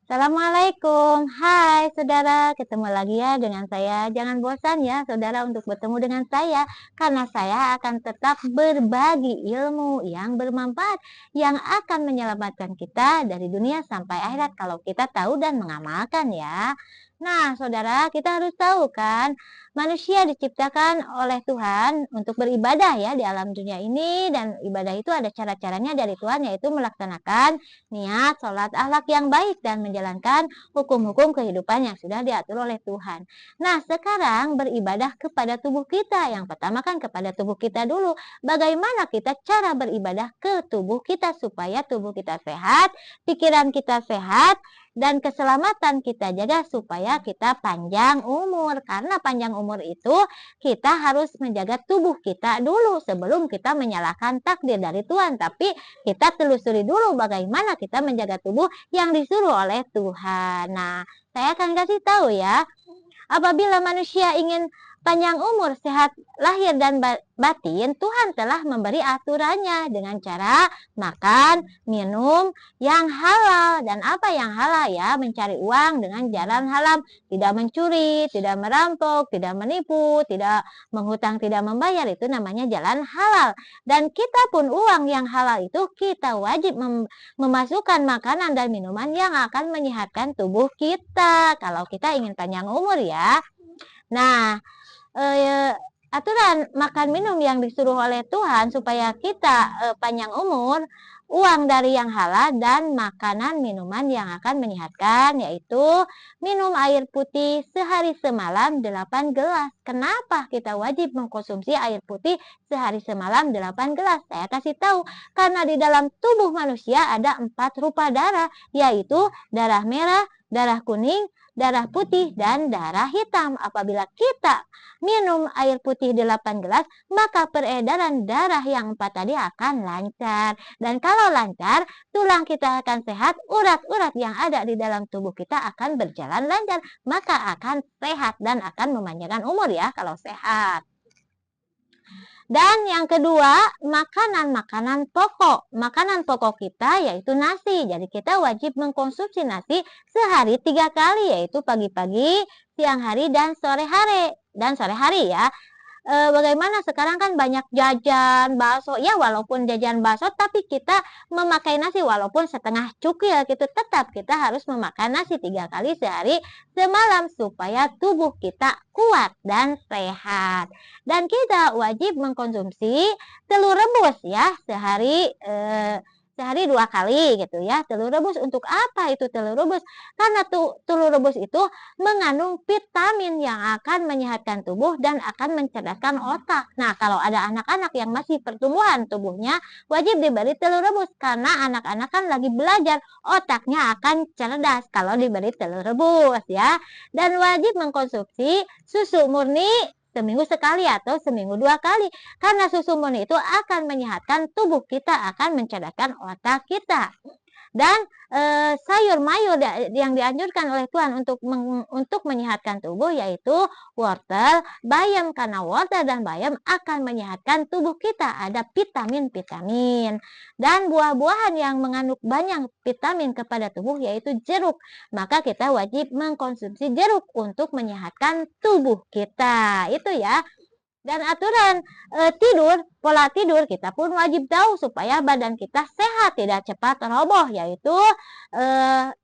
Assalamualaikum, hai saudara, ketemu lagi ya dengan saya. Jangan bosan ya saudara untuk bertemu dengan saya, karena saya akan tetap berbagi ilmu yang bermanfaat, yang akan menyelamatkan kita dari dunia sampai akhirat kalau kita tahu dan mengamalkan ya. Nah saudara, kita harus tahu kan, manusia diciptakan oleh Tuhan untuk beribadah ya di alam dunia ini, dan ibadah itu ada cara-caranya dari Tuhan, yaitu melaksanakan niat, sholat, akhlak yang baik, dan menjalankan hukum-hukum kehidupan yang sudah diatur oleh Tuhan. Nah, sekarang beribadah kepada tubuh kita. Yang pertama kan kepada tubuh kita dulu. Bagaimana kita cara beribadah ke tubuh kita supaya tubuh kita sehat, pikiran kita sehat, dan keselamatan kita jaga supaya kita panjang umur. Karena panjang umur itu kita harus menjaga tubuh kita dulu sebelum kita menyalahkan takdir dari Tuhan. Tapi kita telusuri dulu bagaimana kita menjaga tubuh yang disuruh oleh Tuhan. Nah, saya akan kasih tahu ya. Apabila manusia ingin panjang umur, sehat lahir dan batin, Tuhan telah memberi aturannya dengan cara makan, minum yang halal. Dan apa yang halal ya? Mencari uang dengan jalan halal, tidak mencuri, tidak merampok, tidak menipu, tidak menghutang, tidak membayar, itu namanya jalan halal. Dan kita pun uang yang halal itu kita wajib memasukkan makanan dan minuman yang akan menyehatkan tubuh kita kalau kita ingin panjang umur ya. Nah, aturan makan minum yang disuruh oleh Tuhan supaya kita panjang umur, uang dari yang halal dan makanan minuman yang akan menyehatkan, yaitu minum air putih sehari semalam 8 gelas. Kenapa kita wajib mengkonsumsi air putih sehari semalam 8 gelas? Saya kasih tahu, karena di dalam tubuh manusia ada 4 rupa darah, yaitu darah merah, darah kuning, darah putih, dan darah hitam. Apabila kita minum air putih 8 gelas, maka peredaran darah yang 4 tadi akan lancar. Dan kalau lancar, tulang kita akan sehat, urat-urat yang ada di dalam tubuh kita akan berjalan lancar, maka akan sehat dan akan memanjangkan umur ya kalau sehat. Dan yang kedua, makanan-makanan pokok. Makanan pokok kita yaitu nasi. Jadi kita wajib mengkonsumsi nasi sehari 3 kali, yaitu pagi-pagi, siang hari, dan sore hari ya. Bagaimana sekarang kan banyak jajan bakso ya, walaupun jajan bakso tapi kita memakai nasi walaupun setengah cukil gitu, tetap kita harus memakan nasi 3 kali sehari semalam supaya tubuh kita kuat dan sehat. Dan kita wajib mengkonsumsi telur rebus ya sehari 2 kali gitu ya. Telur rebus untuk apa itu telur rebus? Karena telur rebus itu mengandung vitamin yang akan menyehatkan tubuh dan akan mencerdaskan otak. Nah, kalau ada anak-anak yang masih pertumbuhan tubuhnya, wajib diberi telur rebus karena anak-anak kan lagi belajar, otaknya akan cerdas kalau diberi telur rebus ya. Dan wajib mengkonsumsi susu murni seminggu sekali atau seminggu 2 kali. Karena susu murni itu akan menyehatkan tubuh kita, akan mencerdaskan otak kita. Dan sayur mayur yang dianjurkan oleh Tuhan untuk menyehatkan tubuh yaitu wortel, bayam, karena wortel dan bayam akan menyehatkan tubuh kita, ada vitamin-vitamin. Dan buah-buahan yang mengandung banyak vitamin kepada tubuh yaitu jeruk, maka kita wajib mengkonsumsi jeruk untuk menyehatkan tubuh kita. Itu ya. Dan aturan pola tidur kita pun wajib tahu supaya badan kita sehat, tidak cepat roboh, yaitu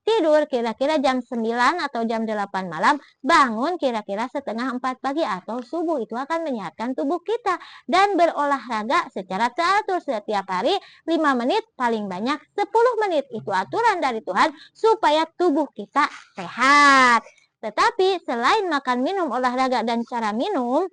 tidur kira-kira jam 9 atau jam 8 malam, bangun kira-kira setengah 4 pagi atau subuh, itu akan menyehatkan tubuh kita. Dan berolahraga secara teratur setiap hari 5 menit, paling banyak 10 menit, itu aturan dari Tuhan supaya tubuh kita sehat. Tetapi selain makan, minum, olahraga, dan cara minum,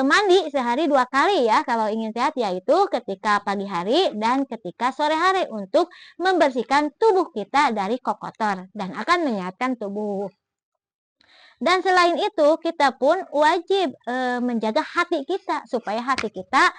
mandi sehari 2 kali ya kalau ingin sehat, yaitu ketika pagi hari dan ketika sore hari untuk membersihkan tubuh kita dari kotor dan akan menyehatkan tubuh. Dan selain itu kita pun wajib menjaga hati kita supaya hati kita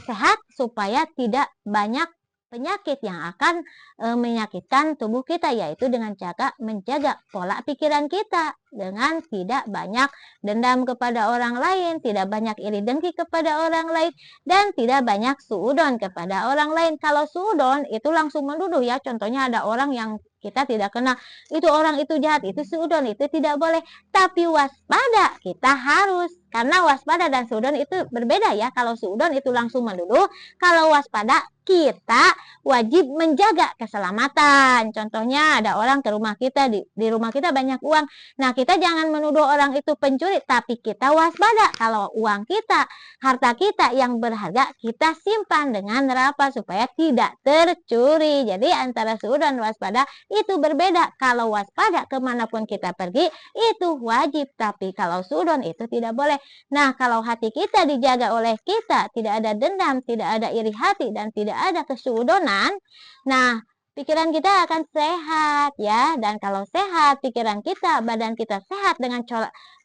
sehat, supaya tidak banyak penyakit yang akan menyakitkan tubuh kita, yaitu dengan cara menjaga pola pikiran kita dengan tidak banyak dendam kepada orang lain, tidak banyak iri dengki kepada orang lain, dan tidak banyak suudon kepada orang lain. Kalau suudon itu langsung menuduh ya, contohnya ada orang yang kita tidak kenal, itu orang itu jahat, itu suudon, itu tidak boleh. Tapi waspada kita harus, karena waspada dan suudon itu berbeda ya. Kalau suudon itu langsung menuduh, kalau waspada kita wajib menjaga keselamatan. Contohnya ada orang ke rumah kita, di rumah kita banyak uang. Nah, kita jangan menuduh orang itu pencuri, tapi kita waspada. Kalau uang kita, harta kita yang berharga, kita simpan dengan rapat supaya tidak tercuri. Jadi antara suudon dan waspada itu berbeda. Kalau waspada kemanapun kita pergi, itu wajib. Tapi kalau suudon itu tidak boleh. Nah, kalau hati kita dijaga oleh kita, tidak ada dendam, tidak ada iri hati, dan tidak ada kesuudonan, nah pikiran kita akan sehat ya. Dan kalau sehat pikiran kita, badan kita sehat dengan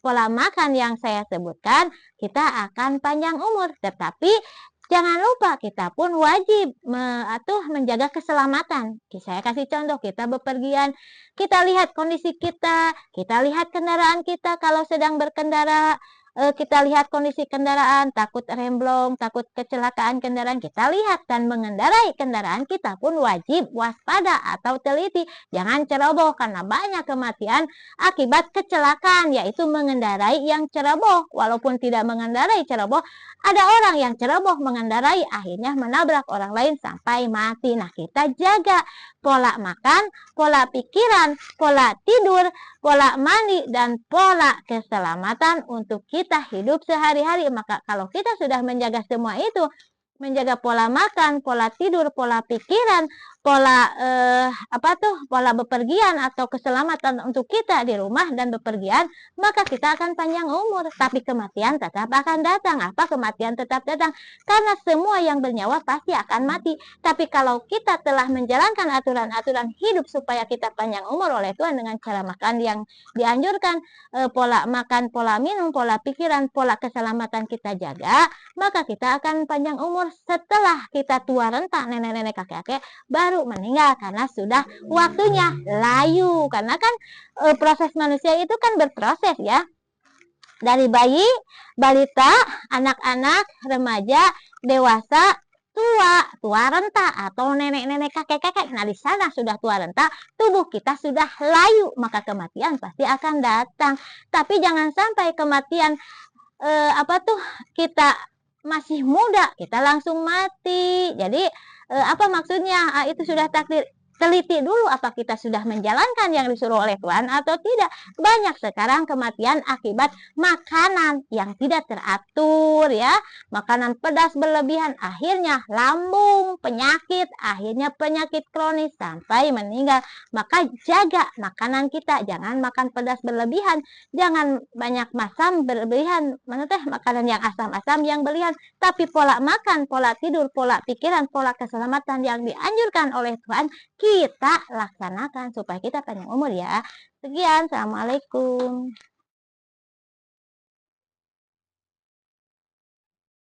pola makan yang saya sebutkan, kita akan panjang umur. Tetapi jangan lupa kita pun wajib menjaga keselamatan. Saya kasih contoh, kita bepergian, kita lihat kondisi kita lihat kendaraan kita kalau sedang berkendara, kita lihat kondisi kendaraan, takut remblong, takut kecelakaan kendaraan, kita lihat. Dan mengendarai kendaraan kita pun wajib waspada atau teliti. Jangan ceroboh, karena banyak kematian akibat kecelakaan, yaitu mengendarai yang ceroboh. Walaupun tidak mengendarai ceroboh, ada orang yang ceroboh mengendarai, akhirnya menabrak orang lain sampai mati. Nah, kita jaga pola makan, pola pikiran, pola tidur, pola mandi, dan pola keselamatan untuk kita hidup sehari-hari. Maka kalau kita sudah menjaga semua itu, menjaga pola makan, pola tidur, pola pikiran, pola pola bepergian atau keselamatan untuk kita di rumah dan bepergian, maka kita akan panjang umur. Tapi kematian tetap akan datang. Apa kematian tetap datang? Karena semua yang bernyawa pasti akan mati. Tapi kalau kita telah menjalankan aturan-aturan hidup supaya kita panjang umur oleh Tuhan dengan cara makan yang dianjurkan, pola makan, pola minum, pola pikiran, pola keselamatan kita jaga, maka kita akan panjang umur. Setelah kita tua renta, nenek-nenek, kakek-kakek baru meninggal karena sudah waktunya layu. Karena kan proses manusia itu kan berproses ya, dari bayi, balita, anak-anak, remaja, dewasa, tua renta atau nenek-nenek, kakek-kakek. Nah, di sana sudah tua renta, tubuh kita sudah layu, maka kematian pasti akan datang. Tapi jangan sampai kematian kita masih muda, kita langsung mati. Jadi apa maksudnya? Itu sudah takdir. Teliti dulu apa kita sudah menjalankan yang disuruh oleh Tuhan atau tidak. Banyak sekarang kematian akibat makanan yang tidak teratur ya. Makanan pedas berlebihan, akhirnya lambung, penyakit, akhirnya penyakit kronis sampai meninggal. Maka jaga makanan kita, jangan makan pedas berlebihan, jangan banyak masam berlebihan. Mana teh makanan yang asam-asam yang berlebihan, tapi pola makan, pola tidur, pola pikiran, pola keselamatan yang dianjurkan oleh Tuhan kita laksanakan supaya kita panjang umur ya. Sekian, assalamualaikum.